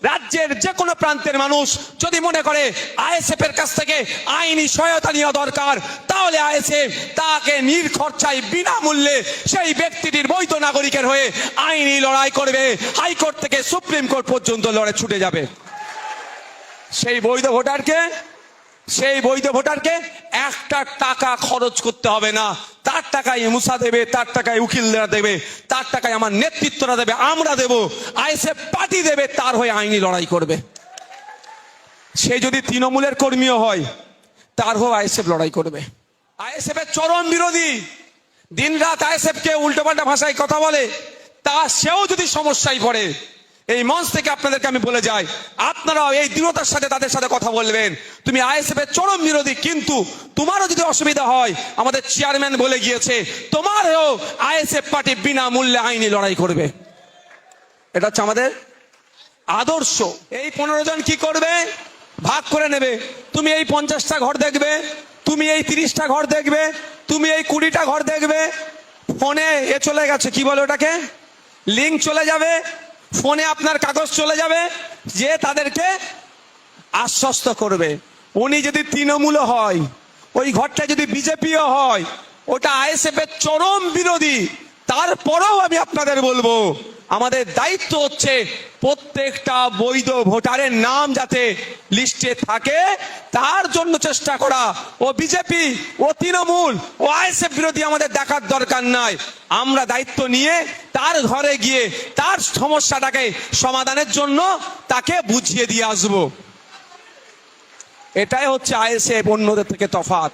রাজ্যের যে কোনো প্রান্তের মানুষ যদি মনে করে আইএসএফ এর কাছ থেকে আইনি সহায়তা নেওয়া দরকার, তাহলে আইএসএফ তাকে নির্খরচায় বিনামূল্যে সেই ব্যক্তিটির বৈধ নাগরিকের হয়ে আইনি লড়াই করবে, হাইকোর্ট থেকে সুপ্রিম কোর্ট পর্যন্ত লড়ে ছুটে যাবে। সেই বৈধ ভোটারকে একটা টাকা খরচ করতে হবে না। তার টাকায় মুসা দেবে, তার টাকায় উকিলরা দেবে, তার টাকায় আমার নেতৃত্বরা দেবে, আমরা দেব, আইএসএফ পার্টি দেবে, তার হয়ে আইনি লড়াই করবে। সে যদি তৃণমূলের কর্মীও হয়, তার হয়ে আইএসএফ লড়াই করবে। আইএসএফ এর চরম বিরোধী, দিন রাত আইএসএফ কে উল্টোপাল্টা ভাষায় কথা বলে, তা সেও যদি সমস্যায় পড়ে, এই মঞ্চ থেকে আপনাদেরকে আমি বলে যাই, আপনারাও এই দৃঢ়তার সাথে তাদের সাথে কথা বলবেন। তুমি আইএসএফ এর চরম বিরোধী, কিন্তু তোমারও যদি অসুবিধা হয়, আমাদের চেয়ারম্যান বলে গিয়েছে, তোমারও আইএসএফ পার্টি বিনামূল্যে আইনি লড়াই করবে। এটা হচ্ছে আমাদের আদর্শ। এই 15 জন কি করবে? ভাগ করে নেবে। তুমি এই 50টা ঘর দেখবে, তুমি এই 30টা ঘর দেখবে, তুমি এই 20টা ঘর দেখবে। ফোনে চলে গেছে, কি বলে ওটাকে, লিঙ্ক চলে যাবে, ফোনে আপনার কাগজ চলে যাবে, যে তাদেরকে আশ্বস্ত করবে। উনি যদি তৃণমূল হয়, ওই ঘরটা যদি বিজেপিও হয়, ওটা আইএসএফ এর চরম বিরোধী, তারপরেও আমি আপনাদের বলবো, আমাদের দায়িত্ব হচ্ছে প্রত্যেকটা বৈধ ভোটারের নাম যাতে লিস্টে থাকে, তার জন্য চেষ্টা করা। ও বিজেপি, ও তৃণমূল, ও আইএসএফ বিরোধী আমাদের দেখার দরকার নাই। আমরা দায়িত্ব নিয়ে তার ঘরে গিয়ে তার সমস্যাটাকে সমাধানের জন্য তাকে বুঝিয়ে দিয়ে আসবো। এটাই হচ্ছে আইএসএফ অন্যদের থেকে তফাৎ।